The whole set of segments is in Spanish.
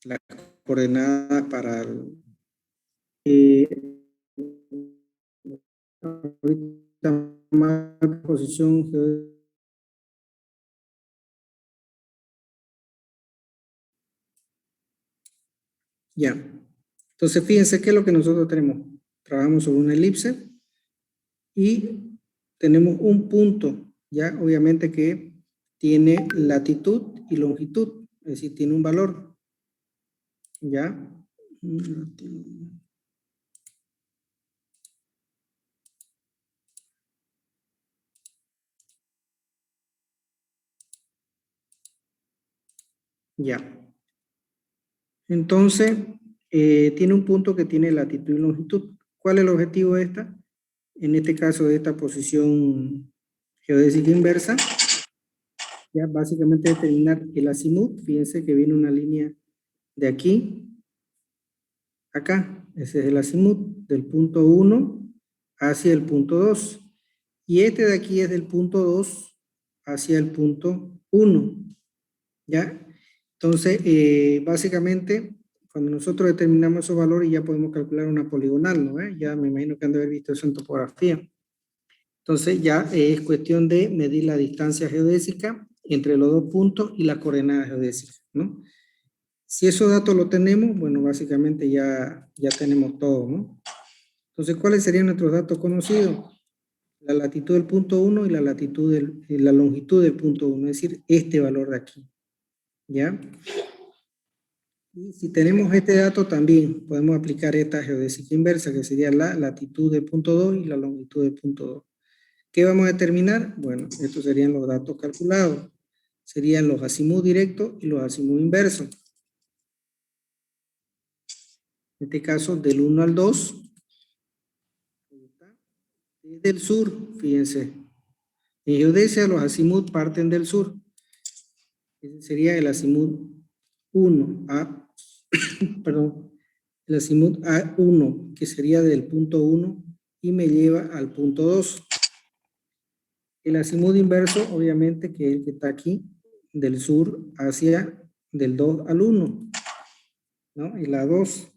las coordenadas para ahorita más posición geodésica. Ya. Entonces, fíjense qué es lo que nosotros tenemos. Trabajamos sobre una elipse y tenemos un punto, ya obviamente que tiene latitud y longitud, es decir, tiene un valor, ya. Ya. Entonces, tiene un punto que tiene latitud y longitud. ¿Cuál es el objetivo de esta? En este caso, de esta posición geodésica inversa, ya básicamente determinar el azimut. Fíjense que viene una línea de aquí, acá. Ese es el azimut del punto 1 hacia el punto 2. Y este de aquí es del punto 2 hacia el punto 1. ¿Ya? Entonces, básicamente, cuando nosotros determinamos esos valores, ya podemos calcular una poligonal, ¿no? Ya me imagino que han de haber visto eso en topografía. Entonces, ya es cuestión de medir la distancia geodésica entre los dos puntos y las coordenadas geodésicas, ¿no? Si esos datos los tenemos, bueno, básicamente ya tenemos todo, ¿no? Entonces, ¿cuáles serían nuestros datos conocidos? La latitud del punto 1 y la latitud la longitud del punto 1, es decir, este valor de aquí, ¿ya? Y si tenemos este dato también podemos aplicar esta geodésica inversa, que sería la latitud del punto 2 y la longitud del punto 2. ¿Qué vamos a determinar? Bueno, estos serían los datos calculados. Serían los azimut directos y los azimut inversos. En este caso, del 1 al 2. Desde el sur, fíjense. En geodesia los azimut parten del sur. Ese sería el azimut 1, perdón, el azimut A1, que sería del punto 1 y me lleva al punto 2. El azimut inverso, obviamente, que es el que está aquí, del sur hacia del 2 al 1, ¿no? Y la 2.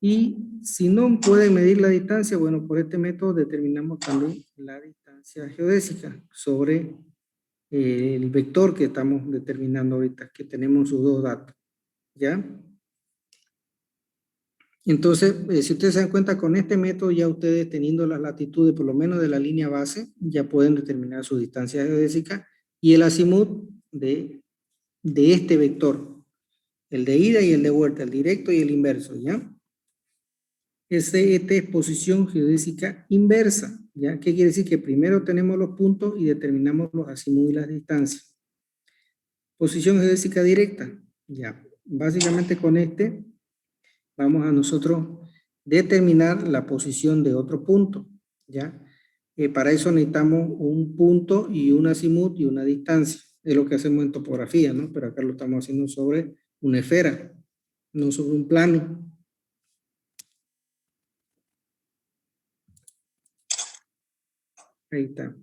Y si no pueden medir la distancia, bueno, por este método determinamos también la distancia geodésica sobre el vector que estamos determinando ahorita, que tenemos sus dos datos, ¿ya? Entonces, si ustedes se dan cuenta, con este método ya ustedes teniendo las latitudes, por lo menos de la línea base, ya pueden determinar su distancia geodésica y el azimut de este vector, el de ida y el de vuelta, el directo y el inverso, ¿ya? Esta es posición geodésica inversa, ¿ya? ¿Qué quiere decir? Que primero tenemos los puntos y determinamos los azimut y las distancias. Posición geodésica directa, ya. Básicamente con este vamos a nosotros determinar la posición de otro punto, ¿ya? Para eso necesitamos un punto y un azimut y una distancia. Es lo que hacemos en topografía, ¿no? Pero acá lo estamos haciendo sobre una esfera, no sobre un plano. Ahí está.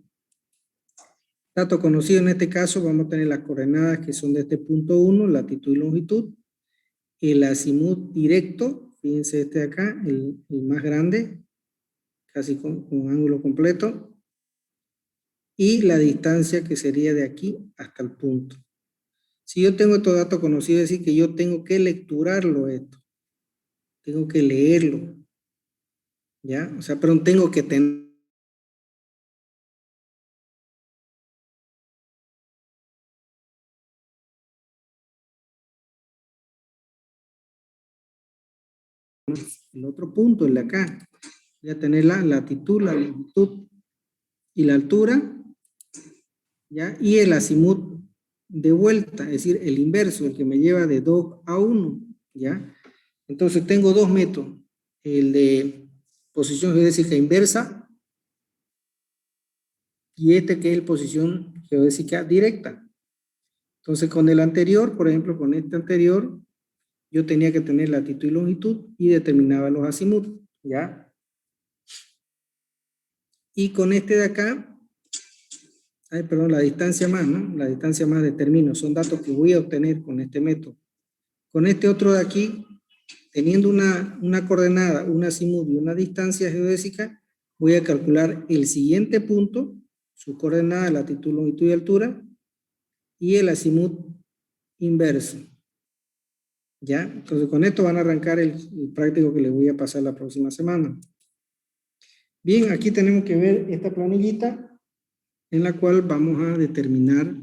Dato conocido en este caso, vamos a tener las coordenadas que son de este punto 1, latitud y longitud. El azimut directo, fíjense este de acá, el más grande, casi con un ángulo completo. Y la distancia que sería de aquí hasta el punto. Si yo tengo estos datos conocidos, es decir que yo tengo que lecturarlo esto. Tengo que leerlo. ¿Ya? O sea, pero tengo que tener el otro punto, el de acá. Voy a tener la latitud, la longitud y la altura, ¿ya? Y el azimut de vuelta, es decir, el inverso, el que me lleva de 2 a 1, ¿ya? Entonces tengo dos métodos, el de posición geodésica inversa y este que es posición geodésica directa. Entonces con el anterior, por ejemplo, con este anterior, yo tenía que tener latitud y longitud y determinaba los azimut, ¿ya? Y con este de acá, perdón, la distancia más, ¿no? La distancia más determino, son datos que voy a obtener con este método. con este otro de aquí, teniendo una coordenada, un azimut y una distancia geodésica, voy a calcular el siguiente punto, su coordenada, latitud, longitud y altura, y el azimut inverso. ¿Ya? Entonces con esto van a arrancar el práctico que les voy a pasar la próxima semana. Bien, aquí tenemos que ver esta planillita en la cual vamos a determinar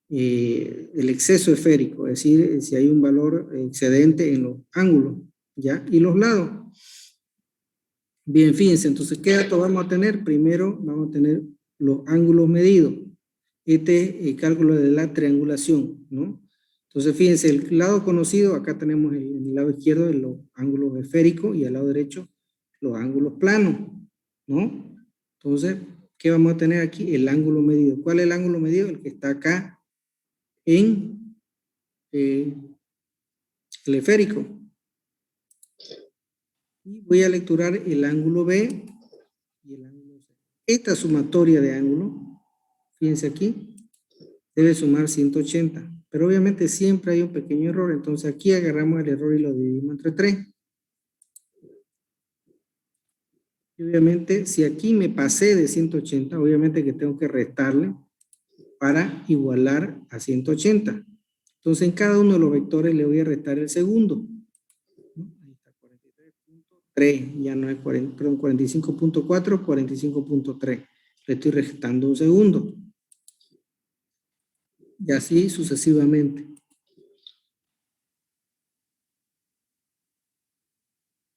el exceso esférico, es decir, si hay un valor excedente en los ángulos, ¿ya? Y los lados. Bien, fíjense, entonces, ¿qué datos vamos a tener? Primero vamos a tener los ángulos medidos. Este es el cálculo de la triangulación, ¿no? Entonces, fíjense, el lado conocido, acá tenemos el lado izquierdo de los ángulos esféricos y al lado derecho los ángulos planos, ¿no? Entonces, ¿qué vamos a tener aquí? El ángulo medido. ¿Cuál es el ángulo medido? El que está acá en el esférico. Y voy a lecturar el ángulo B y el ángulo C. Esta sumatoria de ángulos, fíjense aquí, debe sumar 180. Pero obviamente siempre hay un pequeño error, entonces aquí agarramos el error y lo dividimos entre 3. Y obviamente, si aquí me pasé de 180, obviamente que tengo que restarle para igualar a 180. Entonces, en cada uno de los vectores le voy a restar el segundo. Ahí está, 43.3, ya no es 40, perdón, 45.4, 45.3. Le estoy restando un segundo. Y así sucesivamente.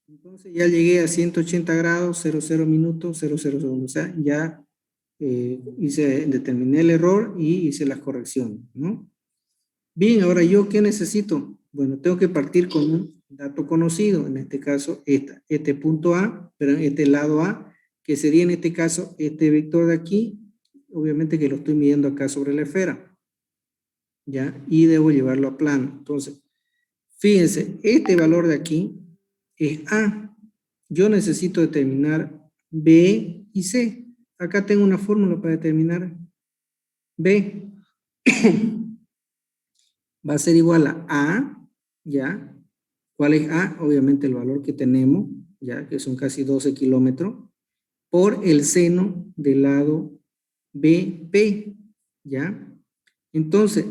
Entonces ya llegué a 180 grados, 00 minutos, 00 segundos. O sea, ya determiné el error y hice las correcciones, ¿no? Bien, ahora yo, ¿qué necesito? Bueno, tengo que partir con un dato conocido, en este caso, este punto A, pero este lado A, que sería en este caso este vector de aquí, obviamente que lo estoy midiendo acá sobre la esfera, ¿ya? Y debo llevarlo a plano. Entonces, fíjense, este valor de aquí es A. Yo necesito determinar B y C. Acá tengo una fórmula para determinar B. Va a ser igual a, ¿ya? ¿Cuál es A? Obviamente el valor que tenemos, ¿ya? Que son casi 12 kilómetros, por el seno del lado BP, ¿ya? Entonces,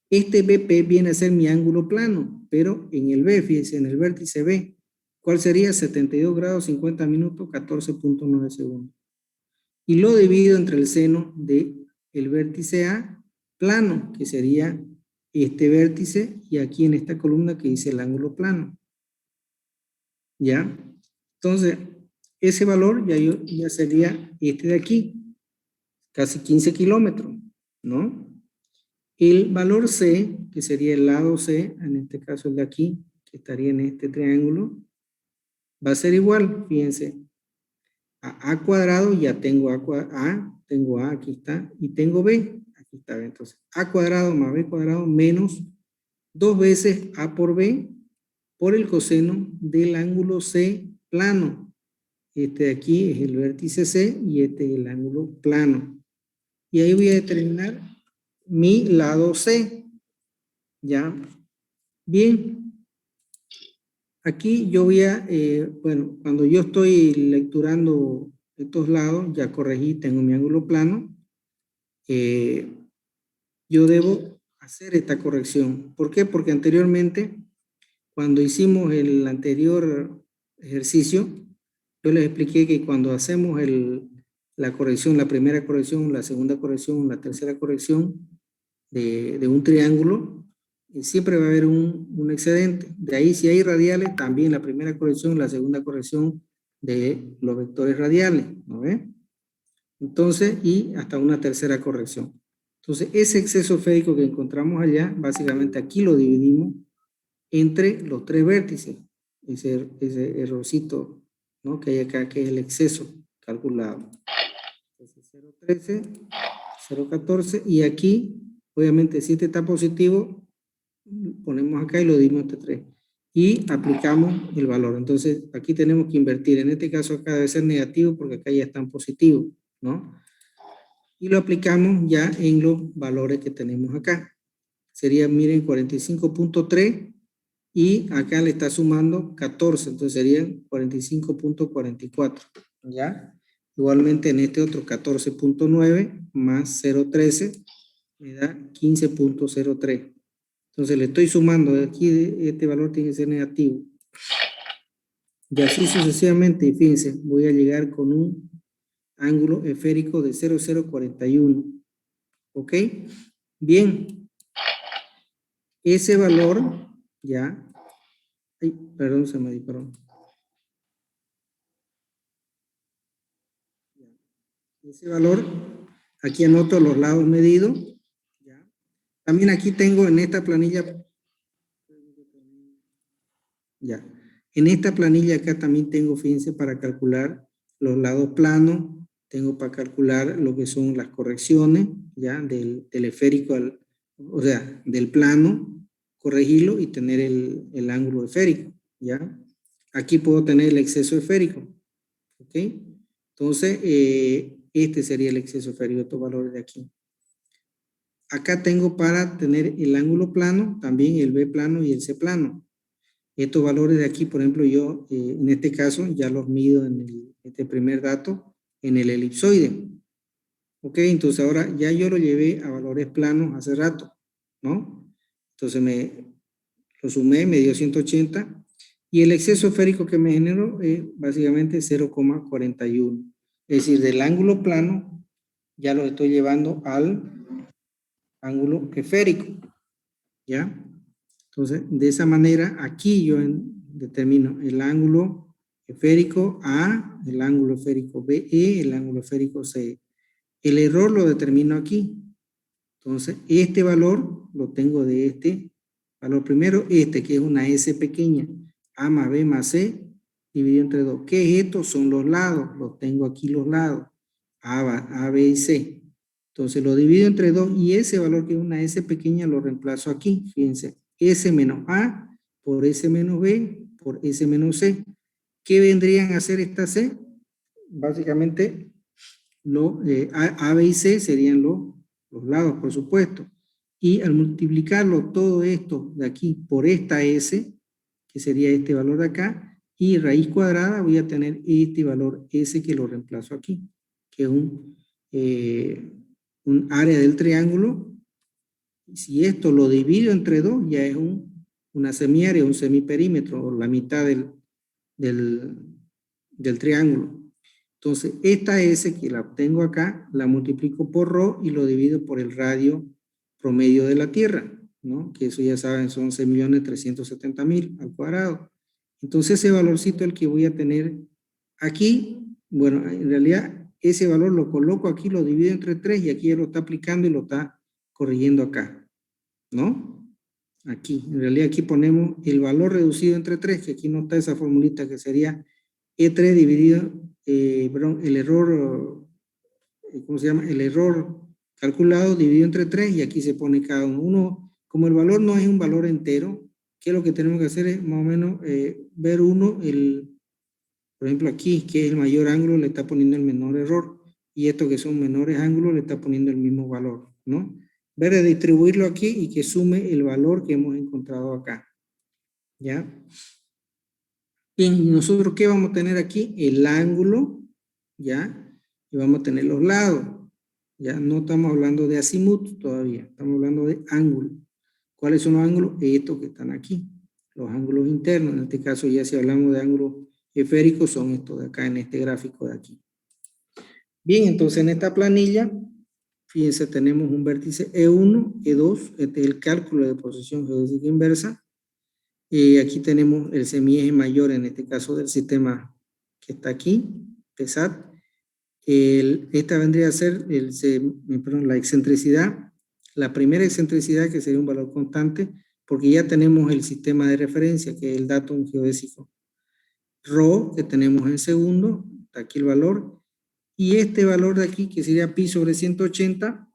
este BP viene a ser mi ángulo plano, pero en el B, fíjense, en el vértice B, ¿cuál sería? 72 grados 50 minutos, 14.9 segundos. Y lo divido entre el seno del vértice A plano, que sería este vértice, y aquí en esta columna que dice el ángulo plano. ¿Ya? Entonces, ese valor ya sería este de aquí, casi 15 kilómetros, ¿no? El valor C, que sería el lado C, en este caso el de aquí, que estaría en este triángulo, va a ser igual, fíjense, a cuadrado, ya tengo tengo A, aquí está, y tengo B, aquí está, entonces A cuadrado más B cuadrado menos 2 veces A por B por el coseno del ángulo C plano. Este de aquí es el vértice C y este es el ángulo plano. Y ahí voy a determinar mi lado C. ¿Ya? Bien. Aquí yo voy a, bueno, cuando yo estoy lecturando estos lados, ya corregí, tengo mi ángulo plano. Yo debo hacer esta corrección. ¿Por qué? Porque anteriormente, cuando hicimos el anterior ejercicio, yo les expliqué que cuando hacemos la corrección, la primera corrección, la segunda corrección, la tercera corrección de un triángulo, siempre va a haber un excedente. De ahí, si hay radiales, también la primera corrección, la segunda corrección de los vectores radiales, ¿no ve? Entonces, y hasta una tercera corrección. Entonces, ese exceso esférico que encontramos allá, básicamente aquí lo dividimos entre los tres vértices. Ese errorcito, ¿no? Que hay acá, que es el exceso calculado. Entonces, 0.13, 0.14, y aquí, obviamente, si este está positivo, ponemos acá y lo dimos entre 3. Y aplicamos el valor. Entonces, aquí tenemos que invertir. En este caso acá debe ser negativo porque acá ya están positivos, ¿no? Y lo aplicamos ya en los valores que tenemos acá. sería, miren, 45.3 y acá le está sumando 14, entonces serían 45.44, ¿ya? Igualmente en este otro 14.9 más 0.13 me da 15.03. Entonces le estoy sumando, de aquí este valor tiene que ser negativo. Y así sucesivamente, y fíjense, voy a llegar con un ángulo esférico de 0,041. ¿Ok? Bien, ese valor, ya, ay, perdón, se me disparó. Ese valor, aquí anoto los lados medidos. ¿Ya? También aquí tengo en esta planilla, ya, en esta planilla acá también tengo, fíjense, para calcular los lados planos, tengo para calcular lo que son las correcciones, ya, del esférico, o sea, del plano, corregirlo y tener el ángulo esférico, ya. Aquí puedo tener el exceso esférico, ¿ok? Entonces, este sería el exceso esférico, estos valores de aquí. Acá tengo para tener el ángulo plano, también el B plano y el C plano. Estos valores de aquí, por ejemplo, yo en este caso ya los mido en este primer dato en el elipsoide. Ok, entonces ahora ya yo lo llevé a valores planos hace rato, ¿no? Entonces lo sumé, me dio 180 y el exceso esférico que me generó es básicamente 0,41. Es decir, del ángulo plano ya lo estoy llevando al ángulo esférico, ¿ya? Entonces, de esa manera, aquí yo determino el ángulo esférico A, el ángulo esférico BE, el ángulo esférico CE. El error lo determino aquí. Entonces, este valor lo tengo de este valor primero, este que es una S pequeña, A más B más C, dividido entre 2. ¿Qué es esto? Son los lados, los tengo aquí los lados, A, B y C. Entonces lo divido entre 2 y ese valor que es una S pequeña lo reemplazo aquí, fíjense, S menos A por S menos B por S menos C. ¿Qué vendrían a ser estas C? Básicamente, A, B y C serían los lados, por supuesto. Y al multiplicarlo todo esto de aquí por esta S, que sería este valor de acá, y raíz cuadrada voy a tener este valor S que lo reemplazo aquí, que es un área del triángulo. Si esto lo divido entre 2, ya es una semiárea, un semiperímetro, o la mitad del triángulo. Entonces, esta S que la obtengo acá, la multiplico por ρ y lo divido por el radio promedio de la Tierra, ¿no? Que eso ya saben, son 11.370.000 al cuadrado. Entonces, ese valorcito el que voy a tener aquí, bueno, en realidad ese valor lo coloco aquí, lo divido entre 3 y aquí ya lo está aplicando y lo está corrigiendo acá, ¿no? Aquí, en realidad aquí ponemos el valor reducido entre 3, que aquí no está esa formulita que sería E3 dividido, perdón, el error, ¿cómo se llama? El error calculado dividido entre 3 y aquí se pone cada uno. Como el valor no es un valor entero, ¿qué es lo que tenemos que hacer? Es más o menos ver uno, por ejemplo aquí, que es el mayor ángulo, le está poniendo el menor error. Y estos que son menores ángulos le está poniendo el mismo valor, ¿no? Ver de distribuirlo aquí y que sume el valor que hemos encontrado acá. ¿Ya? Bien, ¿y nosotros qué vamos a tener aquí? El ángulo, ¿ya? Y vamos a tener los lados, ¿ya? No estamos hablando de azimut todavía, estamos hablando de ángulo. ¿Cuáles son los ángulos? Estos que están aquí, los ángulos internos. En este caso, ya si hablamos de ángulos esféricos, son estos de acá, en este gráfico de aquí. Bien, entonces en esta planilla, fíjense, tenemos un vértice E1, E2, este es el cálculo de posición geodésica inversa. Aquí tenemos el semieje mayor, en este caso del sistema que está aquí, PESAT. Esta vendría a ser la excentricidad, la primera excentricidad que sería un valor constante, porque ya tenemos el sistema de referencia, que es el datum geodésico. Rho, que tenemos en segundo, está aquí el valor, y este valor de aquí, que sería pi sobre 180,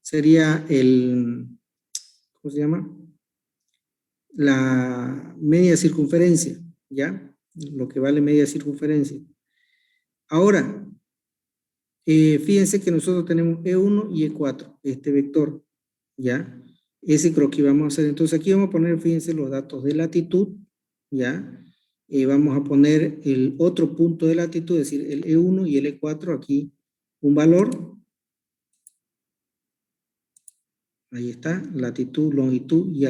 sería ¿cómo se llama? La media circunferencia, ¿ya? Lo que vale media circunferencia. Ahora, fíjense que nosotros tenemos E1 y E4, este vector, ¿ya? Ese croquis vamos a hacer. Entonces aquí vamos a poner, fíjense, los datos de latitud, ¿ya? Vamos a poner el otro punto de latitud, es decir, el E1 y el E4, aquí un valor. Ahí está, latitud, longitud y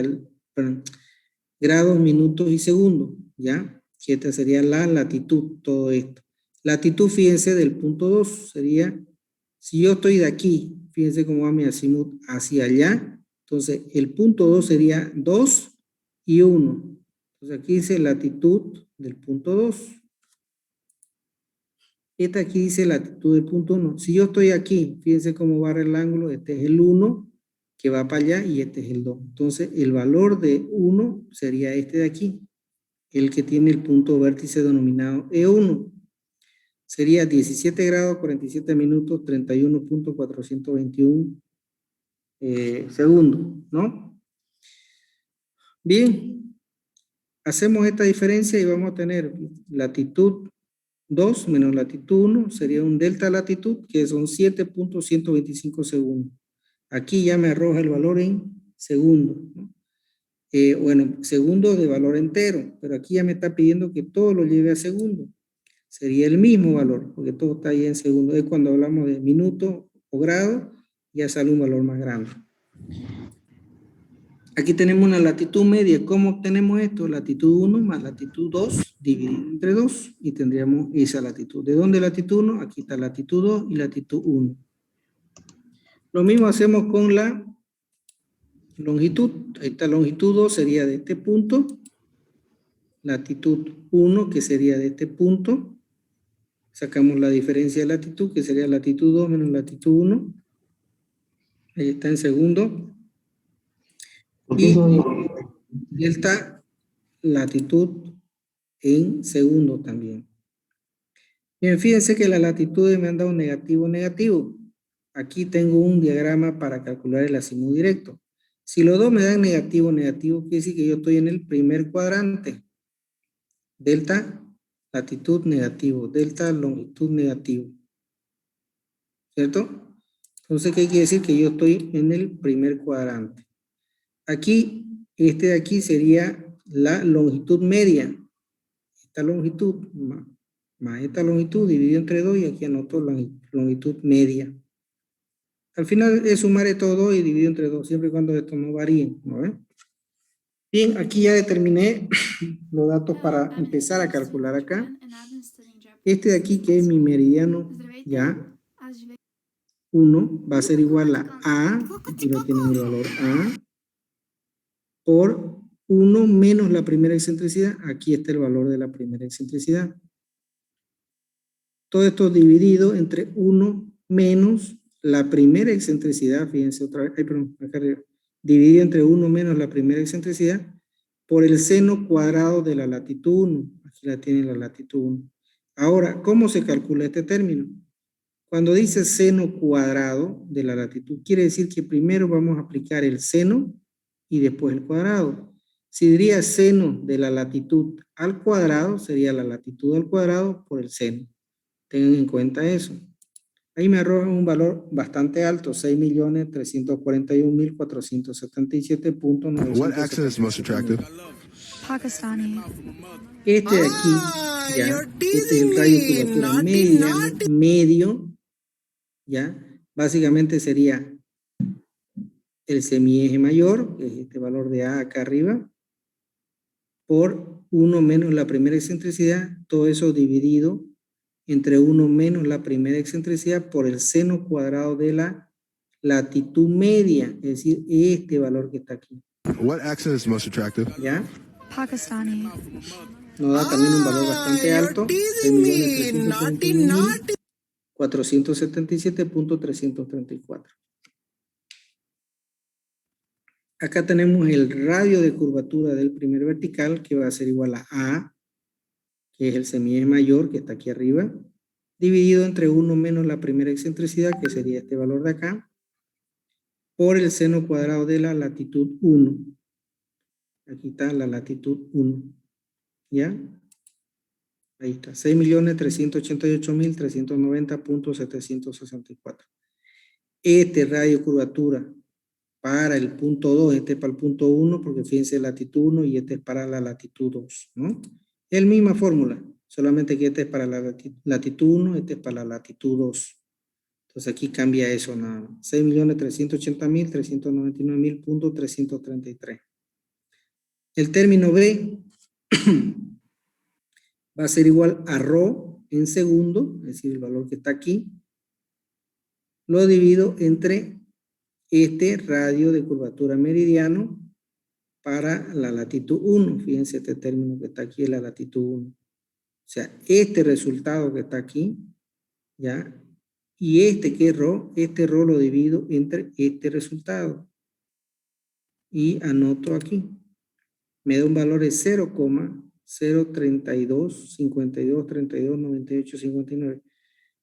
grados, minutos y segundos, ¿ya? Que esta sería la latitud, todo esto. Latitud, fíjense, del punto 2 sería, si yo estoy de aquí, fíjense cómo va mi azimut hacia allá, entonces el punto 2 sería 2 y 1. Entonces aquí dice latitud del punto 2. Esta aquí dice latitud del punto 1. Si yo estoy aquí, fíjense cómo va el ángulo, este es el 1 que va para allá y este es el 2. Entonces el valor de 1 sería este de aquí, el que tiene el punto vértice denominado E1. Sería 17 grados, 47 minutos, 31.421 segundos, ¿no? Bien, hacemos esta diferencia y vamos a tener latitud 2 menos latitud 1, sería un delta latitud, que son 7.125 segundos. Aquí ya me arroja el valor en segundos, ¿no? Bueno, segundos de valor entero, pero aquí ya me está pidiendo que todo lo lleve a segundos. Sería el mismo valor, porque todo está ahí en segundos. Es cuando hablamos de minutos o grados, ya sale un valor más grande. Aquí tenemos una latitud media. ¿Cómo obtenemos esto? Latitud 1 más latitud 2 dividido entre 2 y tendríamos esa latitud. ¿De dónde latitud 1? Aquí está latitud 2 y latitud 1. Lo mismo hacemos con la longitud. Esta longitud 2 sería de este punto. Latitud 1, que sería de este punto. Sacamos la diferencia de latitud, que sería latitud 2 menos latitud 1. Ahí está en segundo. Y delta latitud en segundo también. Bien, fíjense que las latitudes me han dado negativo, negativo. Aquí tengo un diagrama para calcular el azimut directo. Si los dos me dan negativo, negativo, quiere decir que yo estoy en el primer cuadrante. Delta latitud negativo, delta longitud negativo. ¿Cierto? Entonces, ¿qué quiere decir? Que yo estoy en el primer cuadrante. Aquí, este de aquí sería la longitud media. Esta longitud más esta longitud dividido entre 2 y aquí anoto la longitud media. Al final es sumar todo y dividido entre 2, siempre y cuando esto no varíe, ¿no ven? Bien, aquí ya determiné los datos para empezar a calcular acá. Este de aquí, que es mi meridiano, ya, 1 va a ser igual a, aquí lo tienen el valor A, por 1 menos la primera excentricidad, aquí está el valor de la primera excentricidad. Todo esto dividido entre 1 menos la primera excentricidad, fíjense otra vez, perdón, acá arriba, dividido entre 1 menos la primera excentricidad por el seno cuadrado de la latitud 1. Aquí la tiene la latitud 1. Ahora, ¿cómo se calcula este término? Cuando dice seno cuadrado de la latitud, quiere decir que primero vamos a aplicar el seno y después el cuadrado. Si diría seno de la latitud al cuadrado, sería la latitud al cuadrado por el seno. Tengan en cuenta eso. Ahí me arrojan un valor bastante alto, 6.341.477.900. What accent is most attractive? Pakistani. Este de aquí, ya, este es el radio de curvatura medio, ya, básicamente sería el semieje mayor, que es este valor de A acá arriba, por 1 menos la primera excentricidad, todo eso dividido entre 1 menos la primera excentricidad por el seno cuadrado de la latitud media, es decir, este valor que está aquí. What accent is most attractive? ¿Ya? Pakistani. Nos da también un valor bastante alto, 6.341.477.334. Acá tenemos el radio de curvatura del primer vertical, que va a ser igual a, que es el semieje mayor, que está aquí arriba, dividido entre 1 menos la primera excentricidad, que sería este valor de acá, por el seno cuadrado de la latitud 1. Aquí está la latitud 1. ¿Ya? Ahí está, 6.388.390.764. Este radio de curvatura para el punto 2, este es para el punto 1, porque fíjense latitud 1 y este es para la latitud 2, ¿no? Es la misma fórmula, solamente que este es para la latitud 1, este es para la latitud 2. Entonces aquí cambia eso nada más. 6.380.399.333. El término B va a ser igual a ρ en segundo, es decir, el valor que está aquí. Lo divido entre este radio de curvatura meridiano para la latitud 1. Fíjense este término que está aquí es la latitud 1. O sea, este resultado que está aquí, ¿ya? Y este que es ρ, este ρ lo divido entre este resultado. Y anoto aquí. Me da un valor de 0,032, 52, 32, 98, 59.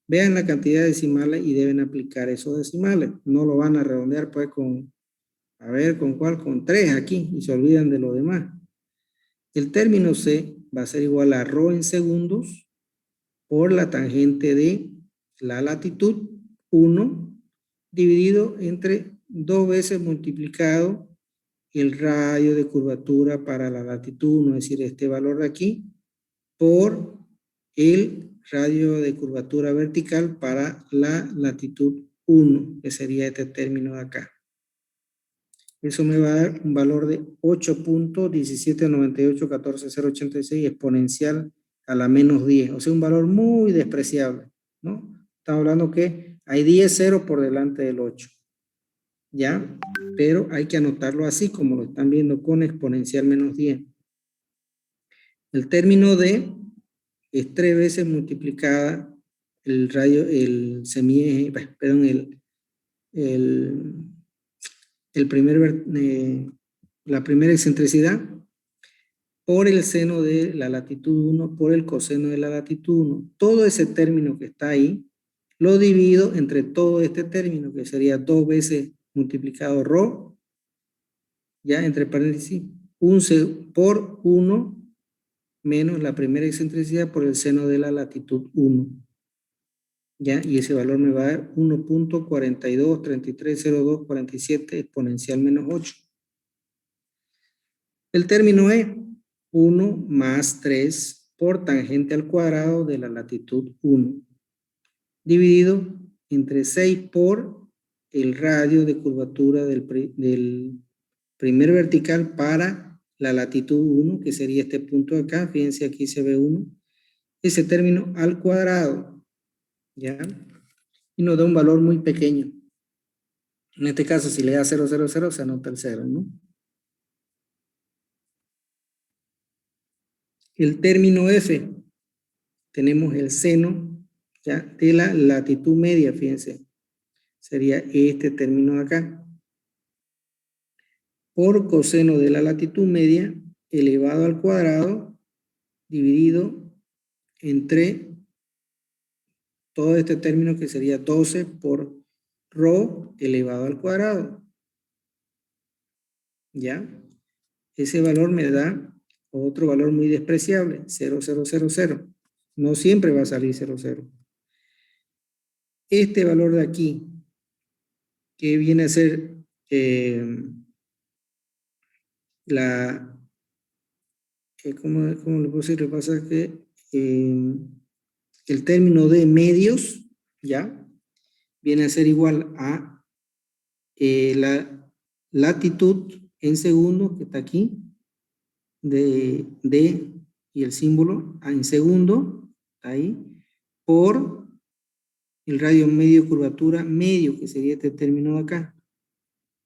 Vean la cantidad de decimales y deben aplicar esos decimales. No lo van a redondear pues con, a ver, ¿con cuál? Con 3 aquí y se olvidan de lo demás. El término C va a ser igual a ρ en segundos por la tangente de la latitud 1 dividido entre 2 veces multiplicado el radio de curvatura para la latitud 1, es decir, este valor de aquí, por el radio de curvatura vertical para la latitud 1, que sería este término de acá. Eso me va a dar un valor de 8.179814086 exponencial a la menos 10, o sea, un valor muy despreciable, ¿no? Estamos hablando que hay 10 ceros por delante del 8, ¿ya? Pero hay que anotarlo así, como lo están viendo, con exponencial menos 10. El término D es 3 veces multiplicada el radio, el semieje, perdón, la primera excentricidad por el seno de la latitud 1 por el coseno de la latitud 1. Todo ese término que está ahí lo divido entre todo este término, que sería 2 veces multiplicado ρ, ya entre paréntesis, por 1 menos la primera excentricidad por el seno de la latitud 1. ¿Ya? Y ese valor me va a dar 1.42330247 exponencial menos 8. El término E, 1 más 3 por tangente al cuadrado de la latitud 1, dividido entre 6 por el radio de curvatura del primer vertical para la latitud 1, que sería este punto de acá. Fíjense, aquí se ve 1. Ese término al cuadrado, ¿ya? Y nos da un valor muy pequeño. En este caso, si le da 0, 0, 0, se anota el 0, ¿no? El término F, tenemos el seno, ¿ya? De la latitud media, fíjense. Sería este término de acá. Por coseno de la latitud media elevado al cuadrado dividido entre todo este término que sería 12 por ρ elevado al cuadrado. ¿Ya? Ese valor me da otro valor muy despreciable, 0, 0, 0, 0. No siempre va a salir 0, 0. Este valor de aquí, que viene a ser ¿cómo le puedo decir? Lo que pasa es que el término de medios, ¿ya? Viene a ser igual a la latitud en segundos, que está aquí, de y el símbolo en segundo, está ahí, por el radio medio curvatura medio, que sería este término de acá,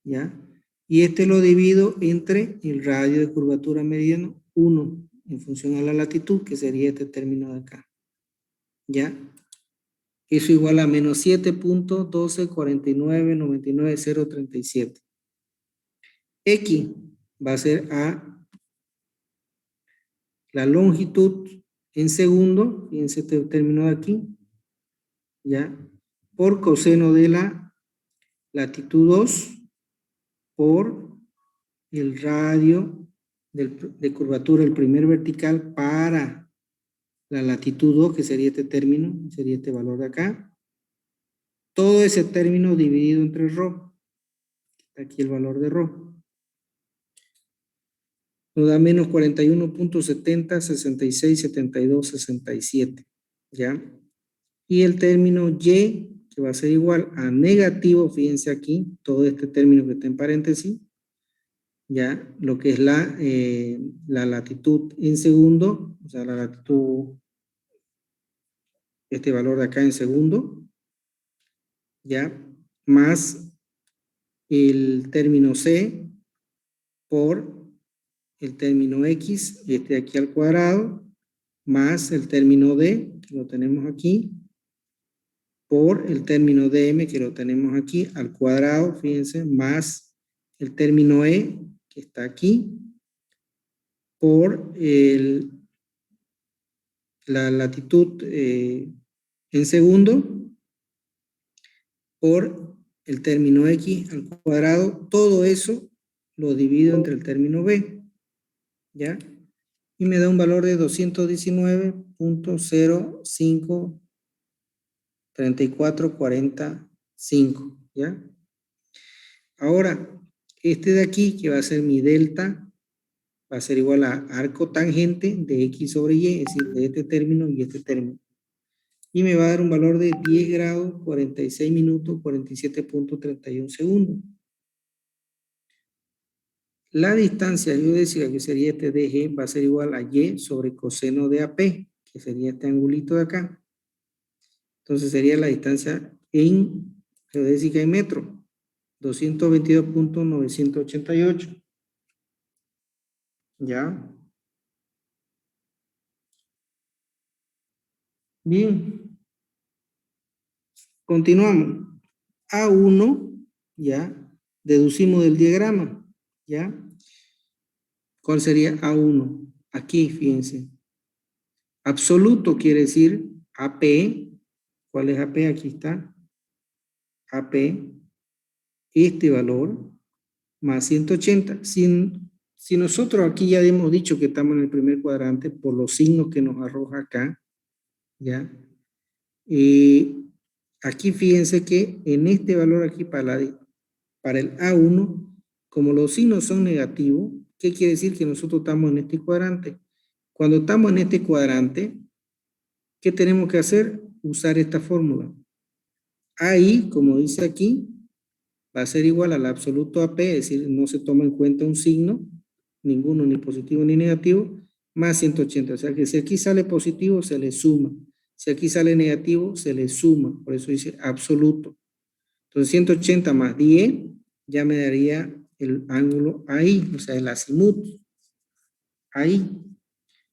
¿ya? Y este lo divido entre el radio de curvatura mediano 1, en función a la latitud, que sería este término de acá, ¿ya? Eso igual a menos 7.12499937. X va a ser a la longitud en segundo, fíjense este término de aquí, ¿ya? Por coseno de la latitud 2 por el radio de curvatura, el primer vertical para la latitud 2, que sería este término, sería este valor de acá. Todo ese término dividido entre ρ. Aquí el valor de ρ. Nos da menos 41.70, 66, 72, 67. ¿Ya? Y el término y, que va a ser igual a negativo, fíjense aquí, todo este término que está en paréntesis, ya, lo que es la latitud en segundo, o sea, la latitud, este valor de acá en segundo, ya, más el término c por el término x, este de aquí al cuadrado, más el término d, que lo tenemos aquí, por el término dm, que lo tenemos aquí, al cuadrado, fíjense, más el término e, que está aquí, por la latitud en segundo, por el término x al cuadrado, todo eso lo divido entre el término b, ¿ya? Y me da un valor de 219.053445, ¿ya? Ahora, este de aquí, que va a ser mi delta, va a ser igual a arco tangente de x sobre y, es decir, de este término y este término. Y me va a dar un valor de 10 grados, 46 minutos, 47.31 segundos. La distancia geodésica, que sería este DG, va a ser igual a y sobre coseno de AP, que sería este angulito de acá. Entonces sería la distancia en geodésica en metro, 222.988. ¿Ya? Bien. Continuamos. A1, ¿ya? Deducimos del diagrama, ¿ya? ¿Cuál sería A1? Aquí, fíjense. Absoluto quiere decir AP. ¿Cuál es AP? Aquí está. AP. Este valor más 180. Si nosotros aquí ya hemos dicho que estamos en el primer cuadrante por los signos que nos arroja acá, ¿ya? Aquí fíjense que en este valor aquí para el A1, como los signos son negativos, ¿qué quiere decir? Que nosotros estamos en este cuadrante. Cuando estamos en este cuadrante, ¿qué tenemos que hacer? Usar esta fórmula. Ahí, como dice aquí, va a ser igual al absoluto AP, es decir, no se toma en cuenta un signo, ninguno, ni positivo ni negativo, más 180. O sea que si aquí sale positivo, se le suma. Si aquí sale negativo, se le suma. Por eso dice absoluto. Entonces 180 más 10 ya me daría el ángulo ahí, o sea, el azimut. Ahí,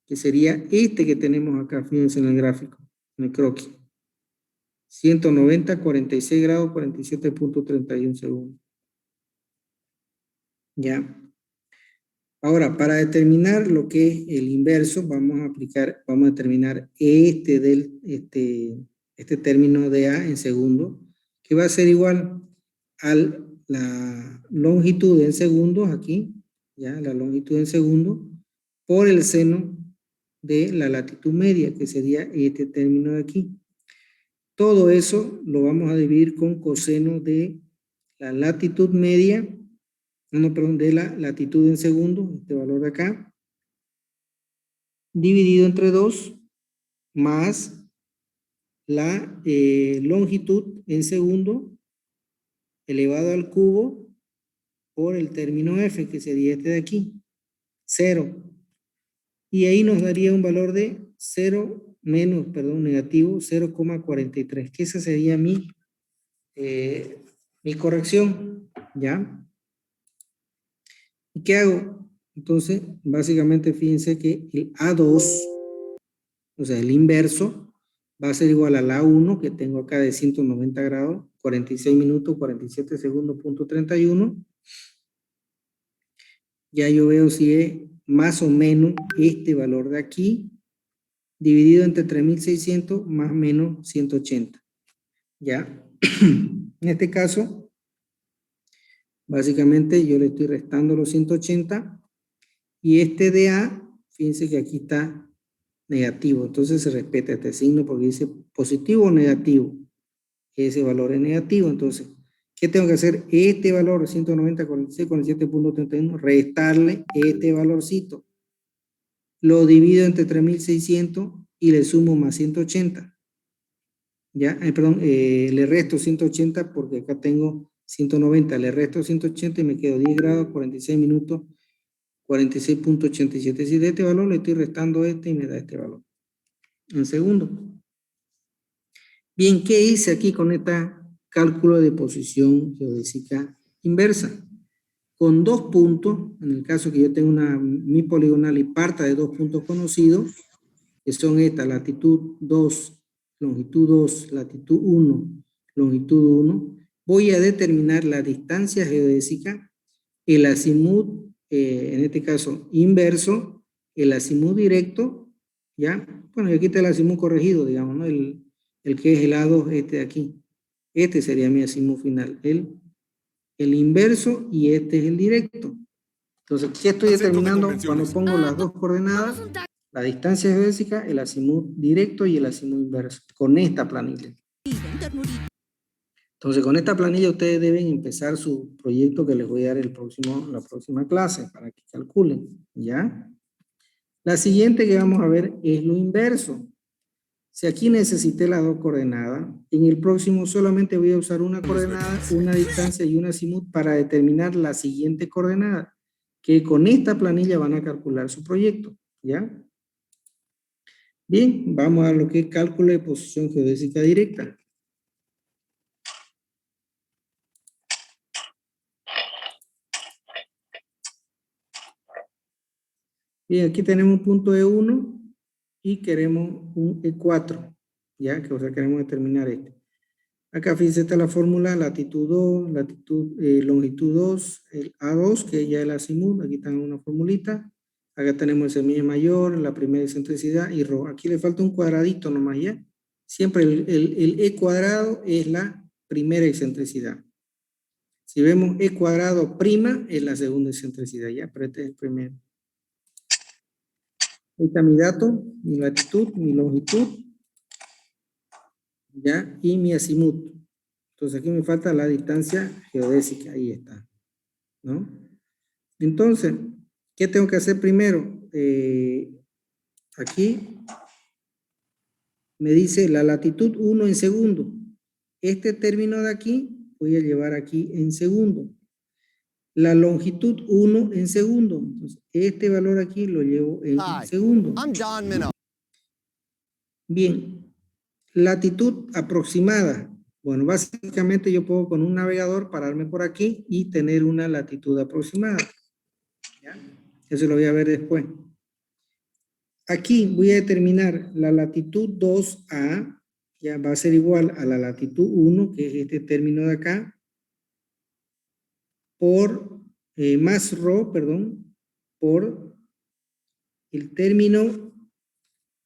que sería este que tenemos acá, fíjense en el gráfico, en el croquis. 190, 46 grados, 47.31 segundos. ¿Ya? Ahora, para determinar lo que es el inverso, vamos a determinar este término de A en segundo, que va a ser igual a la longitud en segundos aquí, ¿ya? La longitud en segundos, por el seno de la latitud media, que sería este término de aquí. Todo eso lo vamos a dividir con coseno de la latitud media, de la latitud en segundos, este valor de acá, dividido entre 2, más la longitud en segundo, elevado al cubo, por el término F, que sería este de aquí, 0. Y ahí nos daría un valor de negativo 0,43, que esa sería mi corrección, ¿ya? ¿Y qué hago? Entonces, básicamente, fíjense que el A2, o sea, el inverso, va a ser igual al A1, que tengo acá de 190 grados, 46 minutos, 47 segundos, punto 31. Ya yo veo si es más o menos este valor de aquí, dividido entre 3600 más o menos 180. ¿Ya? En este caso, básicamente yo le estoy restando los 180 y este de A, fíjense que aquí está negativo, entonces se respeta este signo porque dice positivo o negativo, ese valor es negativo, entonces, ¿Qué tengo que hacer? Este valor, 190,46,47.31, restarle este valorcito. Lo divido entre 3.600 y le sumo más 180. ¿Ya? Perdón, le resto 180 porque acá tengo 190. Le resto 180 y me quedo 10 grados, 46 minutos, 46.87. Si de este valor le estoy restando este y me da este valor. En segundo. Bien, ¿qué hice aquí con esta cálculo de posición geodésica inversa? Con 2 puntos, en el caso que yo tengo mi poligonal y parta de 2 puntos conocidos, que son esta, latitud 2, longitud 2, latitud 1, longitud 1, voy a determinar la distancia geodésica, el azimut, en este caso inverso, el azimut directo, ¿ya? Bueno, y aquí está el azimut corregido, digamos, ¿no? El que es el lado este de aquí. Este sería mi azimut final, el inverso, y este es el directo. Entonces, ¿qué estoy determinando cuando pongo las dos coordenadas? La distancia geodésica, el azimut directo y el azimut inverso, con esta planilla. Entonces, con esta planilla ustedes deben empezar su proyecto que les voy a dar la próxima clase para que calculen, ¿ya? La siguiente que vamos a ver es lo inverso. Si aquí necesité las dos coordenadas, en el próximo solamente voy a usar una coordenada, una distancia y un azimut para determinar la siguiente coordenada, que con esta planilla van a calcular su proyecto, ¿ya? Bien, vamos a lo que es cálculo de posición geodésica directa. Bien, aquí tenemos un punto E1 y queremos un E4, ¿ya? O sea, queremos determinar este. Acá fíjense, está la fórmula, latitud 2, longitud 2, el A2, que ya es el azimut, aquí está una formulita. Acá tenemos el semilla mayor, la primera excentricidad y ρ. Aquí le falta un cuadradito nomás, ¿ya? Siempre el E cuadrado es la primera excentricidad. Si vemos E cuadrado prima, es la segunda excentricidad, ¿ya? Pero este es el primero. Ahí está mi dato, mi latitud, mi longitud, ¿ya? Y mi azimut. Entonces aquí me falta la distancia geodésica, ahí está, ¿no? Entonces, ¿qué tengo que hacer primero? Aquí me dice la latitud 1 en segundo. Este término de aquí voy a llevar aquí en segundo. La longitud 1 en segundo. Entonces, este valor aquí lo llevo en segundo. Bien, latitud aproximada. Bueno, básicamente yo puedo con un navegador pararme por aquí y tener una latitud aproximada. ¿Ya? Eso lo voy a ver después. Aquí voy a determinar la latitud 2A, ya va a ser igual a la latitud 1, que es este término de acá, por más ρ, perdón, por el término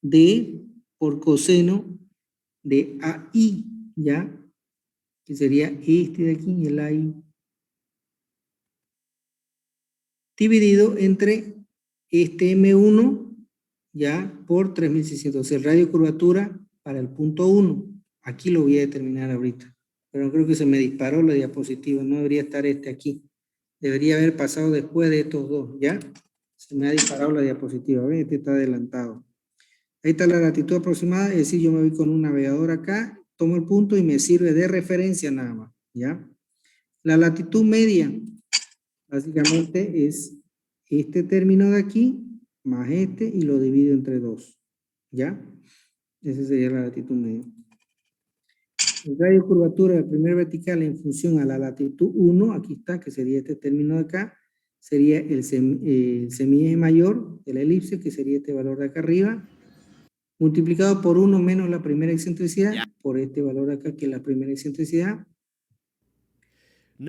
de, por coseno de AI, ¿ya? Que sería este de aquí, el AI, dividido entre este M1, ya, por 3600, el radio de curvatura para el punto 1. Aquí lo voy a determinar ahorita, pero creo que se me disparó la diapositiva, no debería estar este aquí. Debería haber pasado después de estos dos, ¿ya? Se me ha disparado la diapositiva, ¿ven? Este está adelantado. Ahí está la latitud aproximada, es decir, yo me voy con un navegador acá, tomo el punto y me sirve de referencia nada más, ¿ya? La latitud media, básicamente es este término de aquí, más este, y lo divido entre 2, ¿ya? Esa sería la latitud media. El radio de curvatura del primer vertical en función a la latitud 1, aquí está, que sería este término de acá, sería el semieje mayor de la elipse, que sería este valor de acá arriba, multiplicado por 1 menos la primera excentricidad, por este valor de acá, que es la primera excentricidad.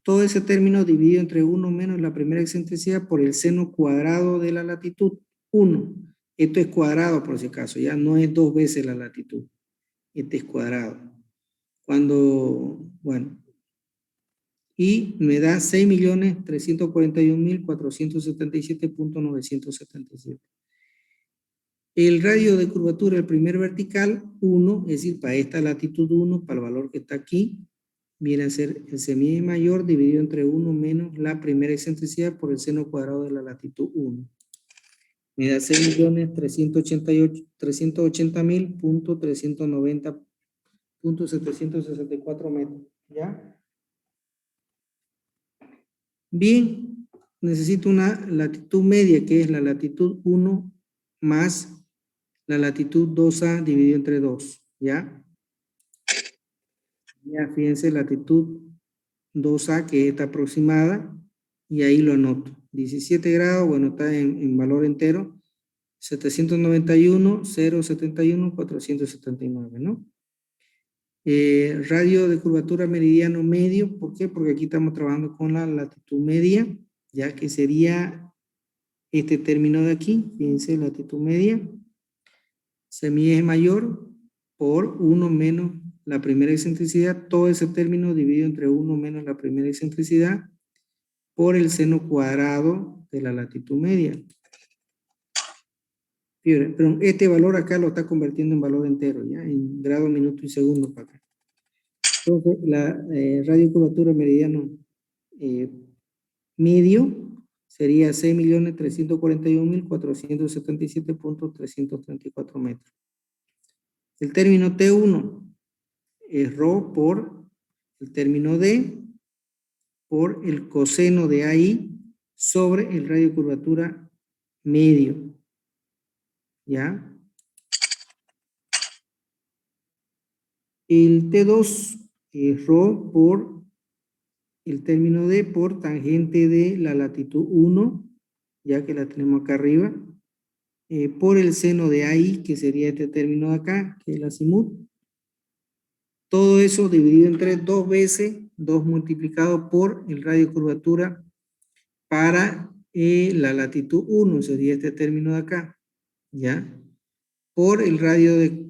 Todo ese término dividido entre 1 menos la primera excentricidad por el seno cuadrado de la latitud, 1. Esto es cuadrado por si acaso, ya no es 2 veces la latitud. Este es cuadrado. Bueno, y me da 6.341.477.977. El radio de curvatura del primer vertical, 1, es decir, para esta latitud 1, para el valor que está aquí, viene a ser el semieje mayor dividido entre 1 menos la primera excentricidad por el seno cuadrado de la latitud 1. Me da 6.380.390.764 metros. ¿Ya? Bien, necesito una latitud media, que es la latitud 1 más la latitud 2A dividido entre 2. ¿Ya? Ya, fíjense, latitud 2A, que está aproximada, y ahí lo anoto. 17 grados, bueno, está en valor entero. 791, 071, 479, ¿no? Radio de curvatura meridiano medio, ¿por qué? Porque aquí estamos trabajando con la latitud media, ya que sería este término de aquí, fíjense, latitud media, semieje mayor por 1 menos la primera excentricidad, todo ese término dividido entre 1 menos la primera excentricidad por el seno cuadrado de la latitud media. Pero este valor acá lo está convirtiendo en valor entero, ¿ya? En grado, minuto y segundo para acá. Entonces, la radio curvatura meridiano medio sería 6.341.477.334 metros. El término T1 es ρ por el término D por el coseno de AI sobre el radio curvatura medio. ¿Ya? El T2 es ρ por el término D por tangente de la latitud 1, ya que la tenemos acá arriba, por el seno de AI, que sería este término de acá, que es el azimut. Todo eso dividido entre 2 veces, 2 multiplicado por el radio de curvatura para la latitud 1, sería este término de acá, ¿ya? Por el radio de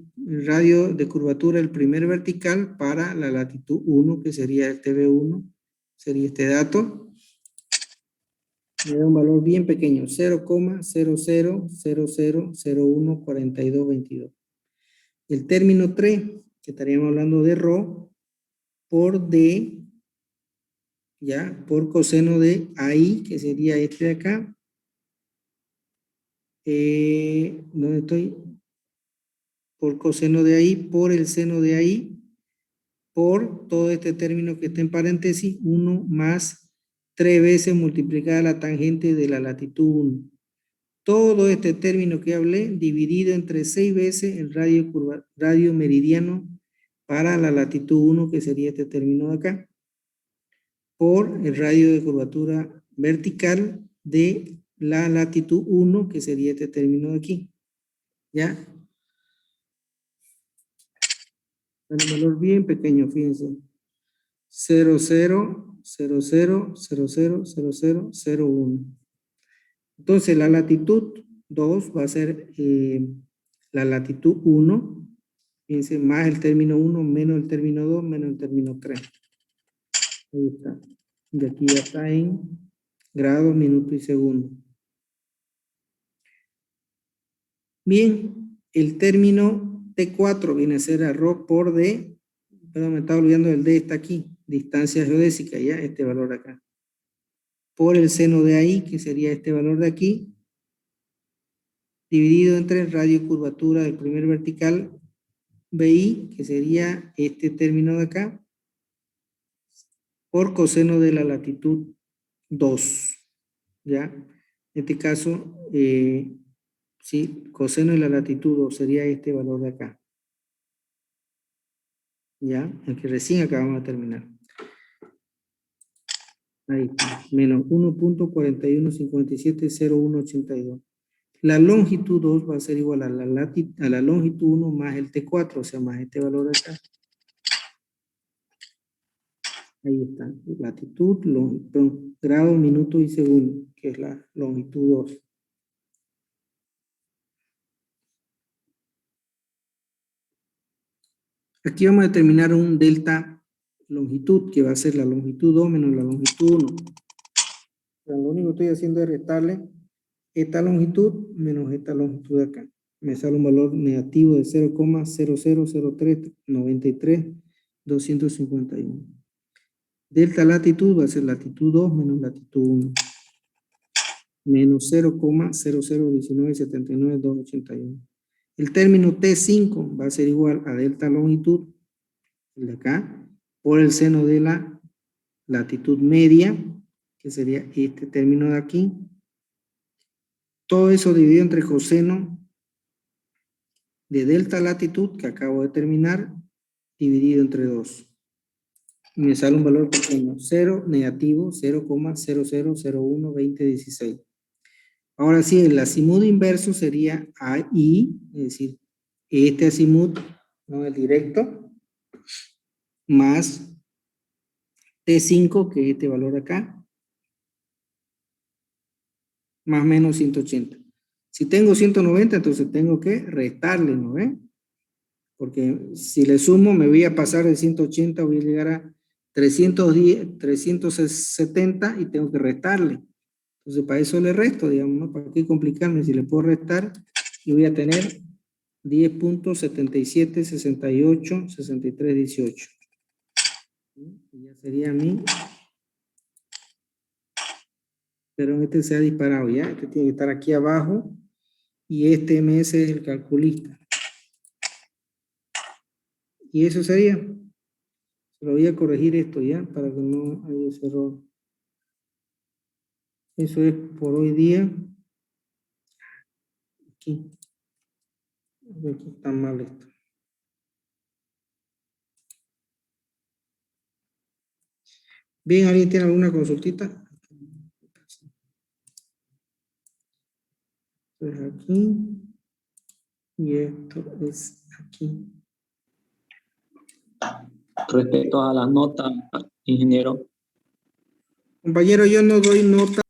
curvatura, el primer vertical, para la latitud 1, que sería el TV1, sería este dato. Me da un valor bien pequeño, 0,0000014222. El término 3, que estaríamos hablando de ρ, por D, ya, por coseno de AI, que sería este de acá. ¿Dónde estoy? Por coseno de AI, por el seno de AI, por todo este término que está en paréntesis, 1 más 3 veces multiplicada la tangente de la latitud 1. Todo este término que hablé, dividido entre 6 veces el radio meridiano para la latitud 1, que sería este término de acá, por el radio de curvatura vertical de la latitud 1, que sería este término de aquí. ¿Ya? Un valor bien pequeño, fíjense. 0,00000001. Entonces, la latitud 2 va a ser la latitud 1, fíjense, más el término 1, menos el término 2, menos el término 3. Ahí está. De aquí ya está en grado, minuto y segundo. Bien, el término T4 viene a ser ρ por D, perdón, me estaba olvidando del D, está aquí, distancia geodésica, ya, este valor acá. Por el seno de AI, que sería este valor de aquí, dividido entre el radio curvatura del primer vertical, BI, que sería este término de acá, por coseno de la latitud 2, ¿ya? En este caso, sí, coseno de la latitud 2 sería este valor de acá. ¿Ya? El que recién acabamos de terminar. Ahí está, menos 1.41570182. La longitud 2 va a ser igual a la longitud 1 más el T4, o sea, más este valor de acá. Ahí está, latitud, longitud, grado, minuto y segundo, que es la longitud 2. Aquí vamos a determinar un delta longitud, que va a ser la longitud 2 menos la longitud 1. Lo único que estoy haciendo es restarle esta longitud menos esta longitud de acá. Me sale un valor negativo de 0,000393,251. Delta latitud va a ser latitud 2 menos latitud 1. Menos 0,001979281. El término T5 va a ser igual a delta longitud, el de acá, por el seno de la latitud media, que sería este término de aquí. Todo eso dividido entre coseno de delta latitud, que acabo de terminar, dividido entre 2. Y me sale un valor pequeño, 0, negativo, 0,00012016. Ahora sí, el azimut inverso sería AI, es decir, este azimut, no el directo, más T5, que es este valor acá, más menos 180. Si tengo 190, entonces tengo que restarle, ¿no ve? Porque si le sumo, me voy a pasar de 180, voy a llegar a 310, 370 y tengo que restarle. Entonces, para eso le resto, digamos, ¿no? ¿Para qué complicarme? Si le puedo restar, y voy a tener 10.77, 68, 63, 18. Y ya sería mi... Pero este se ha disparado ya. Este tiene que estar aquí abajo. Y este MS es el calculista. Y eso sería. Lo voy a corregir esto ya, para que no haya ese error. Eso es por hoy día. Aquí. Aquí está mal esto. Bien, ¿alguien tiene alguna consultita? Esto es aquí. Y esto es aquí. Respecto a las notas, ingeniero, Compañero, yo no doy nota.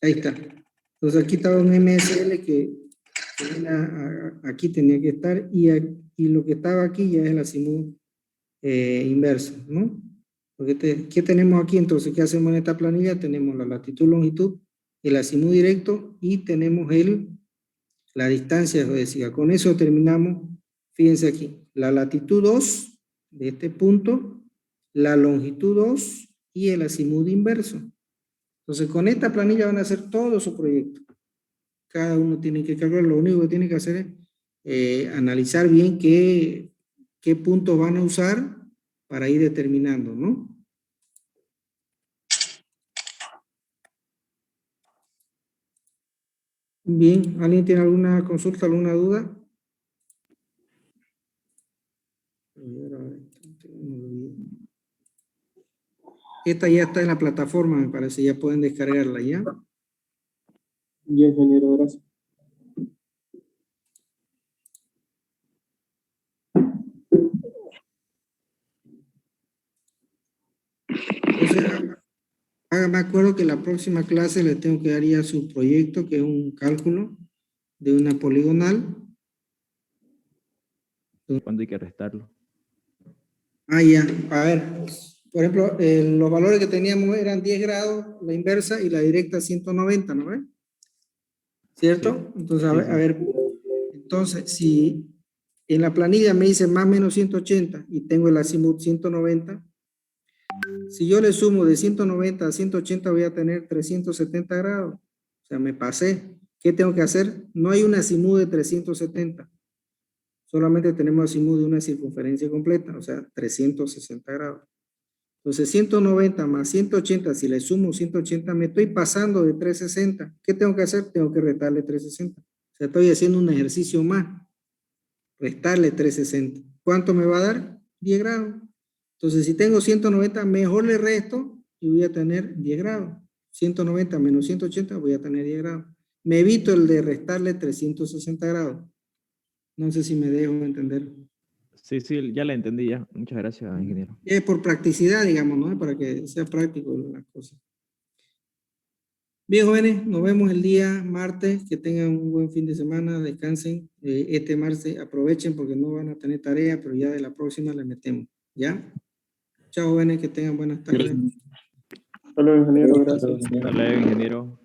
Ahí está. Entonces aquí estaba un MSL que aquí tenía que estar y lo que estaba aquí ya es el azimut inverso, ¿no? Porque ¿qué tenemos aquí entonces? ¿Qué hacemos en esta planilla? Tenemos la latitud, longitud, el azimut directo y tenemos la distancia geodésica. Con eso terminamos, fíjense aquí, la latitud 2 de este punto, la longitud 2 y el azimut inverso. Entonces con esta planilla van a hacer todo su proyecto. Cada uno tiene que calcular, lo único que tiene que hacer es analizar bien qué puntos van a usar para ir determinando, ¿no? Bien, ¿alguien tiene alguna consulta, alguna duda? Esta ya está en la plataforma, me parece, ya pueden descargarla, ¿ya? Ya, ingeniero, gracias. Entonces, me acuerdo que la próxima clase le tengo que dar ya su proyecto, que es un cálculo de una poligonal. ¿Cuándo hay que restarlo? Ah, ya, a ver, por ejemplo, los valores que teníamos eran 10 grados, la inversa, y la directa 190, ¿no ves? ¿Cierto? Sí. Entonces, Sí, a ver, entonces, si en la planilla me dice más o menos 180 y tengo el azimut 190, si yo le sumo de 190 a 180 voy a tener 370 grados. O sea, me pasé. ¿Qué tengo que hacer? No hay un azimut de 370. Solamente tenemos azimut de una circunferencia completa, o sea, 360 grados. Entonces, 190 más 180, si le sumo 180, me estoy pasando de 360. ¿Qué tengo que hacer? Tengo que restarle 360. O sea, estoy haciendo un ejercicio más. Restarle 360. ¿Cuánto me va a dar? 10 grados. Entonces, si tengo 190, mejor le resto y voy a tener 10 grados. 190 menos 180, voy a tener 10 grados. Me evito el de restarle 360 grados. No sé si me dejo entender. Sí, ya la entendí ya. Muchas gracias, ingeniero. Es por practicidad, digamos, ¿no? Para que sea práctico las cosas. Bien, jóvenes, nos vemos el día martes. Que tengan un buen fin de semana, descansen. Este martes aprovechen porque no van a tener tarea, pero ya de la próxima le metemos. ¿Ya? Chao, jóvenes, que tengan buenas tardes. Hasta luego, ingeniero, gracias. Hasta luego, ingeniero.